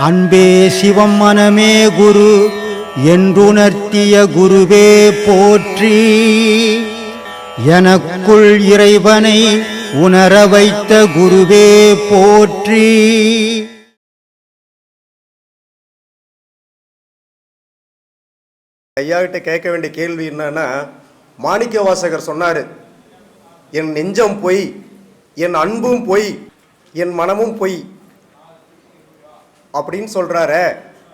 அன்பே சிவம் மனமே குரு என்றுணர்த்திய குருவே போற்றி. எனக்குள் இறைவனை உணர வைத்த குருவே போற்றி. ஐயா கிட்ட கேட்க வேண்டிய கேள்வி என்னன்னா, மாணிக்க வாசகர் சொன்னாரு, என் நெஞ்சம் பொய், என் அன்பும் பொய், என் மனமும் பொய் அப்படின்னு சொல்றாரு.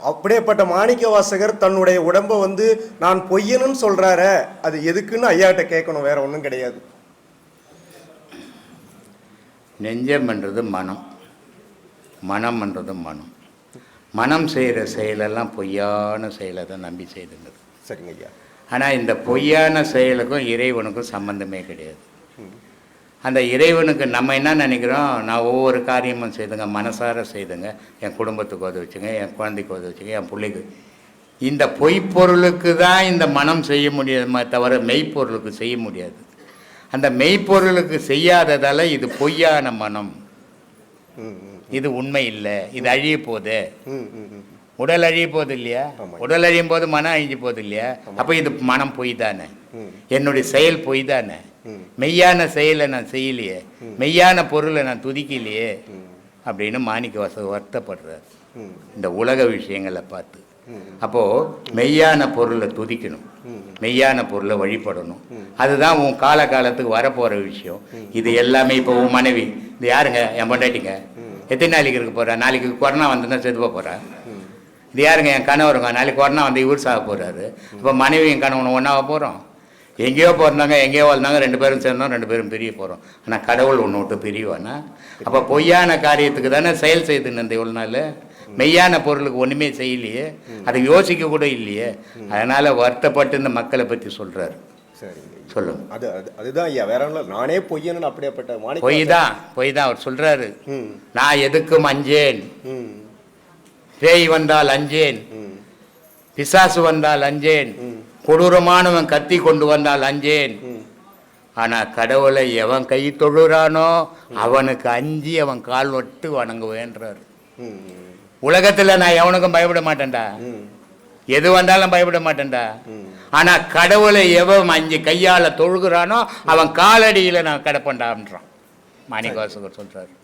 அப்படியேப்பட்ட மாணிக்க வாசகர் தன்னுடைய உடம்பை நான் பொய்யனுன்னு சொல்றாரு. அது எதுக்குன்னு ஐயா கிட்ட கேட்கணும், வேற ஒன்றும் கிடையாது. நெஞ்சம்ன்றது மனம், மனம்ன்றது மனம். மனம் செய்கிற செயலெல்லாம் பொய்யான செயலை தான் நம்பி செய்துங்கிறது. சரிங்க ஐயா. ஆனால் இந்த பொய்யான செயலுக்கும் இறைவனுக்கும் சம்பந்தமே கிடையாது. அந்த இறைவனுக்கு நம்ம என்ன நினைக்கிறோம், நான் ஒவ்வொரு காரியமும் செய்துங்க, மனசார செய்துங்க, என் குடும்பத்துக்கு உதவிச்சுங்க, என் குழந்தைக்கு உதவிச்சுங்க, என் பிள்ளைக்கு. இந்த பொய்ப்பொருளுக்கு தான் இந்த மனம் செய்ய முடியாதுமே தவிர மெய்ப்பொருளுக்கு செய்ய முடியாது. அந்த மெய்ப்பொருளுக்கு செய்யாததால் இது பொய்யான மனம், இது உண்மை இல்லை, இது அழிய போகுது. உடல் அழிய போகுது இல்லையா? உடல் அழியும் போது மனம் அழிஞ்சு போகுது இல்லையா? அப்போ இது மனம் பொய் தானே, என்னுடைய செயல் பொய் தானே. மெய்யான செயலை நான் செய்யலையே, மெய்யான பொருளை நான் துதிக்கலையே அப்படின்னு மாணிக்க வாசகர் வருத்தப்படுறார் இந்த உலக விஷயங்களை பார்த்து. அப்போது மெய்யான பொருளை துதிக்கணும், மெய்யான பொருளை வழிபடணும். அதுதான் உன் காலத்துக்கு வரப்போகிற விஷயம். இது எல்லாமே இப்போ உன் மனைவி, இது யாருங்க, என் பொண்டாட்டிங்க, எத்தனை நாளைக்கு இருக்க போகிறா, நாளைக்கு கொரோனா வந்துன்னா செதுவ போகிறா. இது யாருங்க, என் கணவருங்க, நாளைக்கு கொரோனா வந்து இவர் சாக போகிறாரு. இப்போ மனைவி என் கணவனை ஒன்றாக போகிறோம். எங்கேயோ பிறந்தாங்க, எங்கேயோ வாழ்ந்தாங்க, 2 பேரும் சேர்ந்தோம், 2 பேரும் பிரிய போகிறோம். ஆனால் கடவுள் ஒன்று விட்டு பிரிவானா? அப்போ பொய்யான காரியத்துக்கு தானே செயல் செய்துன்னு இந்த இவ்வளோ நாள். மெய்யான பொருளுக்கு ஒன்றுமே செய்யலையே, அதை யோசிக்க கூட இல்லையே. அதனால் வருத்தப்பட்டு இந்த மக்களை பற்றி சொல்கிறாரு. சொல்லுங்க. அதுதான் ஐயா, வேற நானே பொய்யன்னு அப்படியேப்பட்ட பொய் தான் அவர் சொல்கிறாரு. நான் எதுக்கும் அஞ்சேன், பேய் வந்தால் அஞ்சேன், பிசாசு வந்தால் அஞ்சேன், கொடூரமானவன் கத்தி கொண்டு வந்தால் அஞ்சேன். ஆனால் கடவுளை எவன் கை தொழுறானோ அவனுக்கு அஞ்சி அவன் கால் வட்டு வணங்குவேன்றார். உலகத்தில் நான் எவனுக்கும் பயப்பட மாட்டேன்டா, எது வந்தாலும் பயப்பட மாட்டேன்டா. ஆனால் கடவுளை எவன் அஞ்சு கையால் தொழுகிறானோ அவன் காலடியில் நான் கிடப்பேன்டான்றான் மாணிக்க வாசகர் சொல்கிறார்.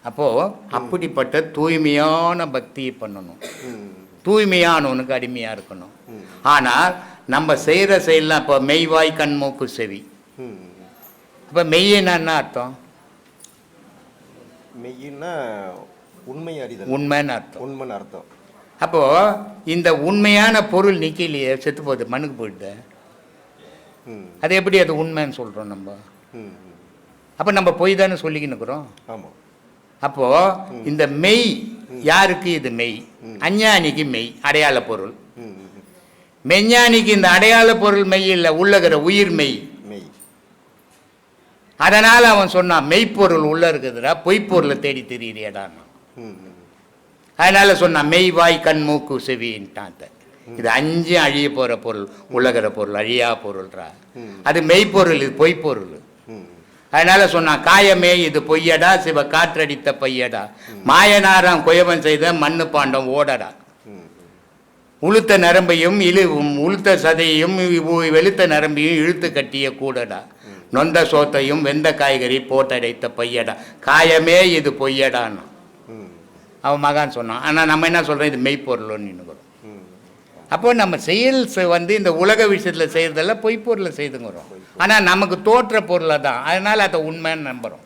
அப்போது அப்படிப்பட்ட தூய்மையான பக்தியை பண்ணணும், தூய்மையானவனுக்கு அடிமையாக இருக்கணும். ஆனால் நம்ம செய்கிற செயலாம் இப்போ மெய்வாய் கண் மூக்கு செவி. இப்போ மெய்யினா என்ன அர்த்தம்? மெய்யின்னா உண்மை அறிதல், உண்மைன்னு அர்த்தம், உண்மைன்னு அர்த்தம். அப்போது இந்த உண்மையான பொருள் நிற்கலையே, செத்து போகுது, மண்ணுக்கு போயிட்டு. அது எப்படி அது உண்மைன்னு சொல்கிறோம் நம்ம? அப்போ நம்ம பொய் தானே சொல்லிக்கின்னு இருக்கிறோம். ஆமாம். அப்போது இந்த மெய் யாருக்கு? இது மெய். அஞ்ஞானிக்கு மெய் அடையாள பொருள். மெஞ்ஞானிக்கு இந்த அடையாள பொருள் மெய் இல்லை, உள்ளகிற உயிர் மெய். அதனால் அவன் சொன்னான், மெய்ப்பொருள் உள்ள இருக்குதுடா, பொய்ப்பொருளை தேடி தெரியுறியடான். அதனால சொன்னான் மெய் வாய் கண் மூக்கு செவின்ட்டான். இது 5 அழிய போகிற பொருள், உள்ளகிற பொருள், அழியா பொருள்ரா. அது மெய்ப்பொருள், இது பொய்ப்பொருள். அதனால சொன்னான், காயமே இது பொய்யடா, சிவ காற்றடித்த பையடா, மாயனாராம் குயவன் செய்த மண்ணு பாண்டம் ஓடடா. உளுத்த நரம்பையும் உளுத்த சதையையும் வெளுத்த நரம்பையும் இழுத்து கட்டிய கூடடா, நொந்த சோத்தையும் வெந்த காய்கறி போட்டடைத்த பையடா, காயமே இது பொய்யடான்னு அவன் மகான் சொன்னான். ஆனால் நம்ம என்ன சொல்கிறோம், இது மெய்ப்பொருள்னு நினைக்கிறோம். அப்போ நம்ம செயல் இந்த உலக விஷயத்தில் செய்கிறதெல்லாம் பொய்ப்பொருளை செய்துங்கிறோம். ஆனால் நமக்கு தோற்ற பொருளை தான், அதனால் அதை உண்மைன்னு நம்புகிறோம்.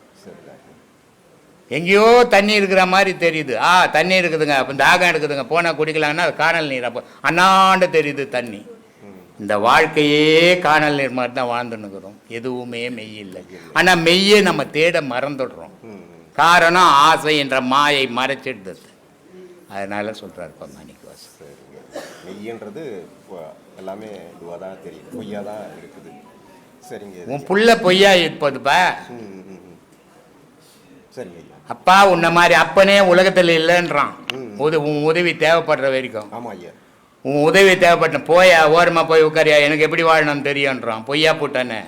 எங்கேயோ தண்ணி இருக்கிற மாதிரி தெரியுது, தண்ணி இருக்குதுங்க, அப்போ தாகம் எடுக்குதுங்க, போனால் குடிக்கலாங்கன்னா அது காணல் நீர். அப்போ அண்ணாண்டு தெரியுது தண்ணி. இந்த வாழ்க்கையே காணல் நீர் மாதிரி தான் வாழ்ந்துன்னுக்கிறோம், எதுவுமே மெய் இல்லை. ஆனால் மெய்யை நம்ம தேட மறந்துடுறோம். காரணம் ஆசை என்ற மாயை மறைச்சிடுது. அதனால சொல்கிறார் இப்போ மாணிக்க வாசகர், மெய்யன்றது எல்லாமே இதுவாக தான் தெரியுது, பொய்யா தான் இருக்குது. சரிங்க. உன் புள்ள பொய்யா இருப்பதுப்பா. சரிங்க. அப்பா உன்ன மாதிரி அப்பனே உலகத்தில் இல்லைன்றான். உன் உதவி தேவைப்படுற வரைக்கும். ஆமாம் ஐயா. உன் உதவி தேவைப்பட்ட போயா, ஓரமாக போய் உட்காரியா, எனக்கு எப்படி வாழணும்னு தெரியுன்றான். பொய்யா போட்டானே.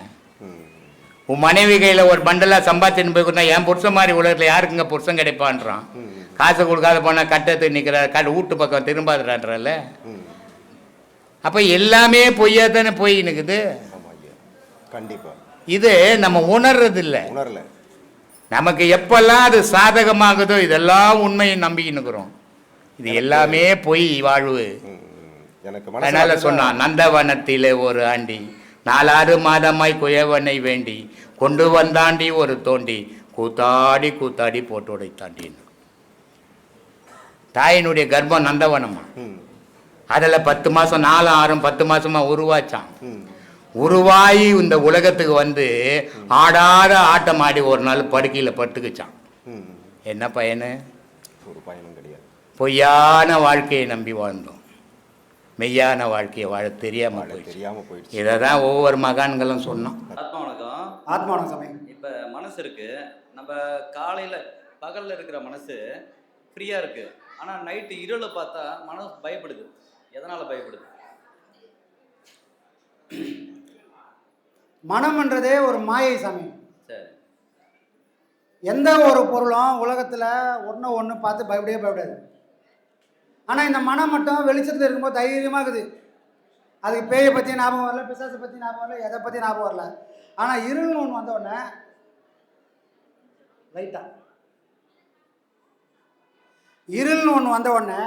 உன் மனைவி கையில் ஒரு பண்டலாக சம்பாத்தின்னு போய் கொடுத்தா, என் புருஷன் மாதிரி உலகத்தில் யாருக்குங்க புருஷன் கிடைப்பான்றான். காசு கொடுக்காத போனால் கட்டத்துக்கு நிற்கிறார், வீட்டு பக்கம் திரும்பாதுறான்றல. அப்போ எல்லாமே பொய்யா தானே போய் நிற்குது. கண்டிப்பா இது நம்ம உணர்றது இல்லை. உணரல. நமக்கு எப்பெல்லாம் அது சாதகமாகுதோ இதெல்லாம் உண்மையை நம்பிக்கின்னுக்குறோம். இது எல்லாமே பொய் வாழ்வு. அதனால சொன்னான், நந்தவனத்திலே ஒரு ஆண்டி 4 மாதமாய் குயவனை வேண்டி கொண்டு வந்தாண்டி ஒரு தோண்டி கூத்தாடி கூத்தாடி போட்டு உடைத்தாண்டின்னு. தாயினுடைய கர்ப்பம் நந்தவனமா, அதில் 10 மாதம் 4 6 10 மாதமா உருவாச்சான். உருவாகி இந்த உலகத்துக்கு வந்து ஆடாத ஆட்டம் ஆடி ஒரு நாள் படுக்கையில் பட்டுக்குச்சான். என்ன பயனு? ஒரு பயனும் கிடையாது. பொய்யான வாழ்க்கையை நம்பி வாழ்ந்தோம், மெய்யான வாழ்க்கையை வாழ தெரியாம போயிடுச்சு. இதை தான் ஒவ்வொரு மகான்களும் சொன்னோம். ஆத்மா வணக்கம். ஆத்மா வணக்கம் சாமி. இப்போ மனசு இருக்கு, நம்ம காலையில் பகலில் இருக்கிற மனசு ஃப்ரீயாக இருக்குது. ஆனால் நைட்டு இருளை பார்த்தா மனசு பயப்படுது. எதனால் பயப்படுது? மனம்ன்றதே ஒரு மாயை சாமி. சரி. எந்த ஒரு பொருளும் உலகத்தில் ஒன்று பார்த்து பயப்படாது. ஆனால் இந்த மனம் மட்டும் வெளிச்சத்தில் இருக்கும்போது தைரியமாக இருக்குது. அதுக்கு பேயை பற்றி ஞாபகம் வரல, பிசாசை பற்றி ஞாபகம் வரல, எதை பற்றி ஞாபகம் வரல. ஆனால் இருள்னு ஒன்று வந்த உடனே லைட்டாக இருள்னு ஒன்று வந்த உடனே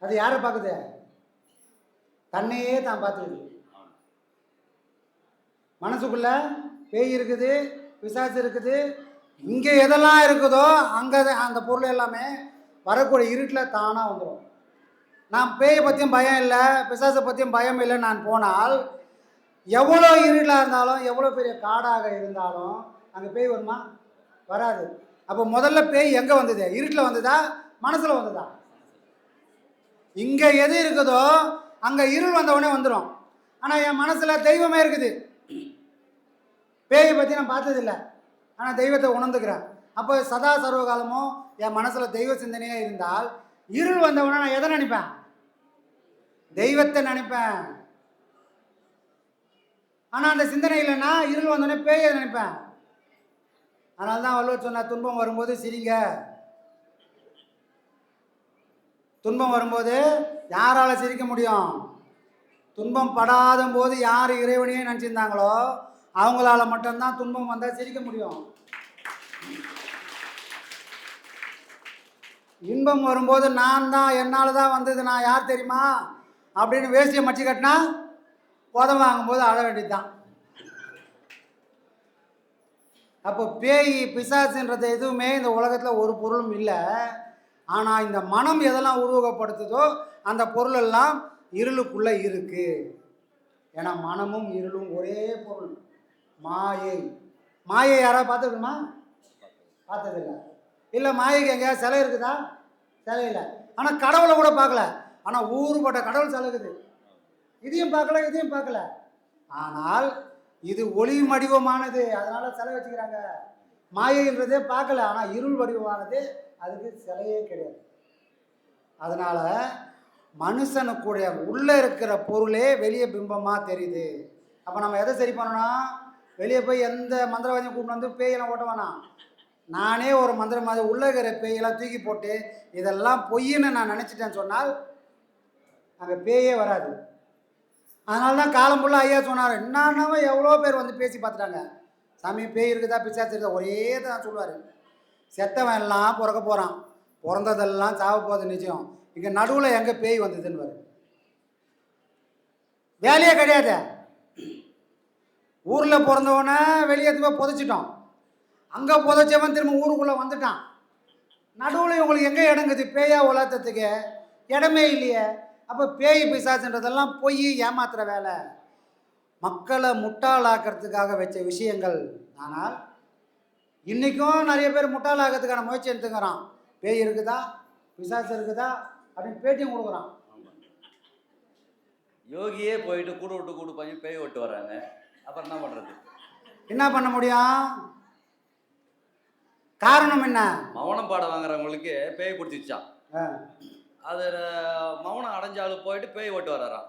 அது யாரை பார்க்குது? தன்னையே தான் பார்த்துக்குது. மனசுக்குள்ள பேய் இருக்குது, பிசாசு இருக்குது. இங்கே எதெல்லாம் இருக்குதோ அங்கே அந்த பொருள் எல்லாமே வரக்கூடிய இருட்டில் தானாக வந்துடும். நான் பேயை பற்றியும் பயம் இல்லை, பிசாசை பற்றியும் பயம் இல்லை நான் போனால் எவ்வளோ இருட்டில் இருந்தாலும் எவ்வளோ பெரிய காடாக இருந்தாலும் அங்கே பேய் வருமா? வராது. அப்போ முதல்ல பேய் எங்கே வந்தது? இருட்டில் வந்ததா, மனசில் வந்ததா? இங்கே எது இருக்குதோ அங்கே இருள் வந்தவொடனே வந்துடும். ஆனால் என் மனசில் தெய்வமே இருக்குது. பேயை பற்றி நான் பார்த்ததில்லை, ஆனால் தெய்வத்தை உணர்ந்துக்கிறேன். அப்போ சதா சர்வகாலமும் என் மனசில் தெய்வ சிந்தனையே இருந்தால் இருள் வந்தவொடனே நான் எதை நினைப்பேன்? தெய்வத்தை நினைப்பேன். ஆனால் அந்த சிந்தனை இல்லைன்னா இருள் வந்தோடனே பேயை நினைப்பேன். அதனால தான் வள்ளுவர் சொன்னார், துன்பம் வரும்போது சிரிங்க. துன்பம் வரும்போது யாரால் சிரிக்க முடியும்? துன்பம் படாத போது யார் இறைவனையே நினச்சிருந்தாங்களோ அவங்களால மட்டும்தான் துன்பம் வந்தால் சிரிக்க முடியும். இன்பம் வரும்போது நான் தான், என்னால் தான் வந்தது, நான் யார் தெரியுமா அப்படின்னு வேஷ்டியை மச்சி கட்டினா உதவ வாங்கும்போது அழ வேண்டியது தான். அப்போ பேய் பிசாசுன்றது எதுவுமே இந்த உலகத்தில் ஒரு பொருளும் இல்லை. ஆனால் இந்த மனம் எதெல்லாம் உருவகப்படுத்துதோ அந்த பொருள் எல்லாம் இருளுக்குள்ளே இருக்குது. ஏன்னா மனமும் இருளும் ஒரே பொருள். மாயை. மாயை யாராவது பார்த்துருக்குமா? பார்த்ததில்லை. இல்லை மாயைக்கு எங்கேயாவது சிலை இருக்குதா? சிலை இல்லை. ஆனால் கடவுளை கூட பார்க்கல. ஆனால் ஊறுபட்ட கடவுள் சிலை இருக்குது. இதையும் பார்க்கல, இதையும் பார்க்கல. ஆனால் இது ஒளி வடிவமானது, அதனால சிலை வச்சுக்கிறாங்க. மாயைன்றதே பார்க்கல, ஆனால் இருள் வடிவமானது, அதுக்கு சிலையே கிடையாது. அதனால மனுஷனுக்குடைய உள்ளே இருக்கிற பொருளே வெளியே பிம்பமாக தெரியுது. அப்போ நம்ம எதை சரி பண்ணணும்? வெளியே போய் எந்த மந்திரவாதியும் கூப்பிட்டு வந்து பேயெல்லாம் ஓட்ட வேணாம். நானே ஒரு மந்திரவாதி உள்ளே இருக்கிற பேயெல்லாம் தூக்கி போட்டு இதெல்லாம் பொய்ன்னு நான் நினச்சிட்டேன்னு சொன்னால் அங்கே பேயே வராது. அதனால தான் காலம் ஃபுல்லாக ஐயா சொன்னார். என்னன்னாவே எவ்வளோ பேர் வந்து பேசி பார்த்துட்டாங்க. சாமி பேய் இருக்குதா பிசாசு இருக்குதா ஒரே தான் சொல்லுவார். செத்தவன் எல்லாம் பிறக்க போகிறான், பிறந்ததெல்லாம் சாவ போகிறது நிச்சயம். இங்கே நடுவில் எங்கே பேய் வந்ததுன்னு வரும். வேலையே கிடையாது. ஊரில் பிறந்தவொடனே வெளியே போய் புதைச்சிட்டோம். அங்கே புதைச்சவன் திரும்ப ஊருக்குள்ளே வந்துட்டான். நடுவில் இவங்களுக்கு எங்கே இடங்குது? பேயா உலகத்துக்கு இடமே இல்லையே. அப்போ பேய் பிசாசுன்றதெல்லாம் போய் ஏமாத்துற வேலை, மக்களை முட்டாளாக்கிறதுக்காக வச்ச விஷயங்கள். ஆனால் இன்றைக்கும் நிறைய பேர் முட்டாளாக்கிறதுக்கான முயற்சி எடுத்துக்கிறான். பேய் இருக்குதா, பிசாசு இருக்குதா அப்படின்னு பேட்டியும் கொடுக்குறான். யோகியே போயிட்டு கூடு விட்டு கூடு பண்ணி பேய் விட்டு வர்றாங்க. அப்புறம் என்ன பண்ணுறது? என்ன பண்ண முடியும்? காரணம் என்ன? மௌனம் பாட வாங்குறவங்களுக்கு பேய் பிடிச்சிச்சான். அது மௌனம் அடைஞ்சாலும் போயிட்டு பேய் ஓட்டு வர்றாராம்.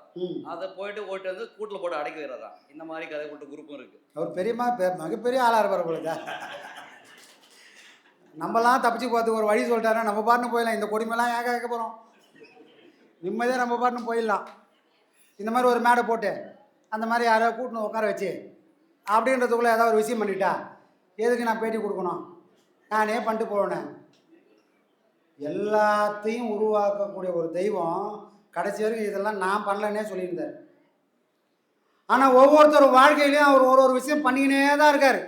அதை போயிட்டு ஓட்டு வந்து கூட்டில் போட்டு அடைக்க வர்றாராம். இந்த மாதிரி கதை கூட்டு குரூப்பும் இருக்குது. அவர் பெரியமா மிகப்பெரிய ஆளாக இருப்பார் உங்களுக்கு. நம்மலாம் தப்பிச்சு பார்த்து ஒரு வழி சொல்லிட்டாருன்னா நம்ம பாட்டுன்னு போயிடலாம். இந்த கொடுமையெல்லாம் ஏன் கேட்க போகிறோம்? நிம்மதியாக நம்ம பாட்டுன்னு போயிடலாம். இந்த மாதிரி ஒரு மேடை போட்டு அந்த மாதிரி யாராவது கூட்டின்னு உட்கார வச்சு அப்படின்றதுக்குள்ளே ஏதாவது ஒரு விஷயம் பண்ணிட்டா எதுக்கு நான் பேட்டி கொடுக்கணும்? நானே பண்ணிட்டு போவேன். எல்லாத்தையும் உருவாக்கக்கூடிய ஒரு தெய்வம் கடைசி வரைக்கும் இதெல்லாம் நான் பண்ணலன்னே சொல்லியிருந்தார். ஆனால் ஒவ்வொருத்தரும் வாழ்க்கையிலையும் அவர் ஒரு விஷயம் பண்ணிக்கினே தான் இருக்கார்.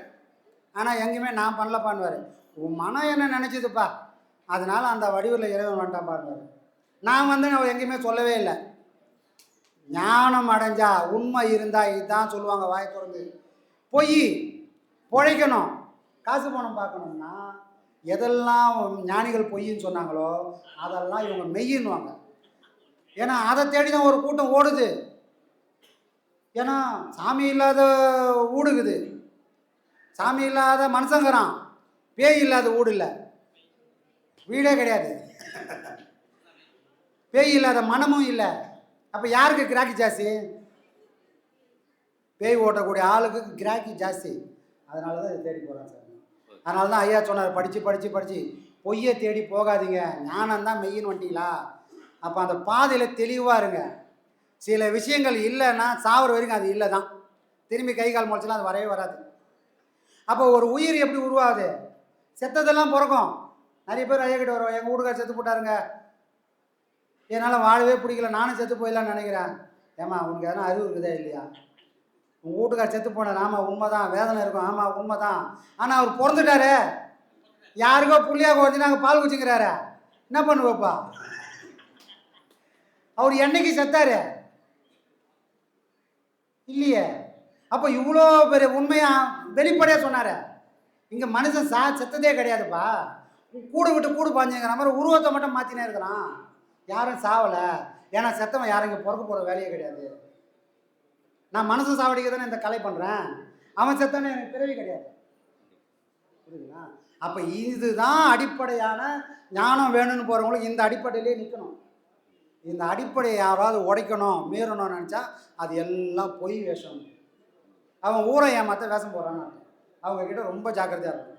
ஆனால் எங்கேயுமே நான் பண்ணலப்பான்வார். உன் மனம் என்ன நினச்சிதுப்பா, அதனால அந்த வடிவில் இறைவன் வந்துட்டான் பாடுவார். நான் அவர் எங்கேயுமே சொல்லவே இல்லை. ஞானம் அடைஞ்சா உண்மை இருந்தா இதுதான் சொல்லுவாங்க வாய் திறந்து. பொய் பொழைக்கணும், காசு பணம் பார்க்கணும்னா எதெல்லாம் ஞானிகள் பொய்ன்னு சொன்னாங்களோ அதெல்லாம் இவங்க மெய்யின்னுவாங்க. ஏன்னா அதை தேடி தான் ஒரு கூட்டம் ஓடுது. ஏன்னா சாமி இல்லாத ஊடுகுது, சாமி இல்லாத மனுஷங்கிறான், பேய் இல்லாத ஊடு இல்லை, வீடே கிடையாது, பேய் இல்லாத மனமும் இல்லை. அப்போ யாருக்கு கிராக்கி ஜாஸ்தி? பேய் ஓட்டக்கூடிய ஆளுக்கு கிராக்கி ஜாஸ்தி. அதனால தான் இதை தேடி போகிறான் சார். அதனால தான் ஐயா சொன்னார், படித்து பொய்யை தேடி போகாதீங்க, ஞானம்தான் மெய்யின்னு வந்துட்டீங்களா. அப்போ அந்த பாதையில் தெளிவாக இருங்க. சில விஷயங்கள் இல்லைன்னா சாவர வரைக்கும் அது இல்லை தான், திரும்பி கை கால் முளைச்சலாம் அது வரவே வராது. அப்போ ஒரு உயிர் எப்படி உருவாகுது? செத்ததெல்லாம் பிறக்கும். நிறைய பேர் ஐயா கிட்ட வரும், எங்கள் வீட்டுக்கார் செத்து போட்டாருங்க, என்னால் வாழவே பிடிக்கல, நானும் செத்து போயிடலான்னு நினைக்கிறேன். ஏம்மா உனக்கு எதனா அறிவு இருக்குதா இல்லையா? உங்கள் வீட்டுக்கார் செத்து போனார், ஆமாம் உண்மை தான், வேதனை இருக்கும், ஆமாம் உண்மை தான். ஆனால் அவர் பிறந்துட்டாரு, யாருக்கோ புள்ளியாக குறைஞ்சி நாங்கள் பால் குச்சிங்கிறாரு, என்ன பண்ணுவோப்பா? அவர் என்னைக்கு செத்தாரு இல்லையே. அப்போ இவ்வளோ பெரிய உண்மையாக வெளிப்படையாக சொன்னார். இங்கே மனுஷன் செத்ததே கிடையாதுப்பா, கூடு விட்டு கூடு பாஞ்சுங்கிற மாதிரி உருவத்தை மட்டும் மாற்றினே இருக்கிறான். யாரும் சாவலை, ஏன்னா செத்தவன் யாரும் இங்கே பிறக்க போகிற வேலையே கிடையாது. நான் மனசு சாவடிக்க தானே இந்த கலை பண்ணுறேன், அவன் செத்தவனே எனக்கு பிறவி கிடையாது. புரியுதுங்களா? அப்போ இதுதான் அடிப்படையான ஞானம் வேணும்னு போகிறவங்களுக்கு இந்த அடிப்படையிலே நிற்கணும். இந்த அடிப்படையை யாராவது உடைக்கணும் மீறணும்னு நினச்சா அது எல்லாம் பொய் வேஷம். அவன் ஊரை ஏமாற்ற வேஷம் போடுறான்னு அவங்கக்கிட்ட ரொம்ப ஜாக்கிரதையாக இருக்கும்.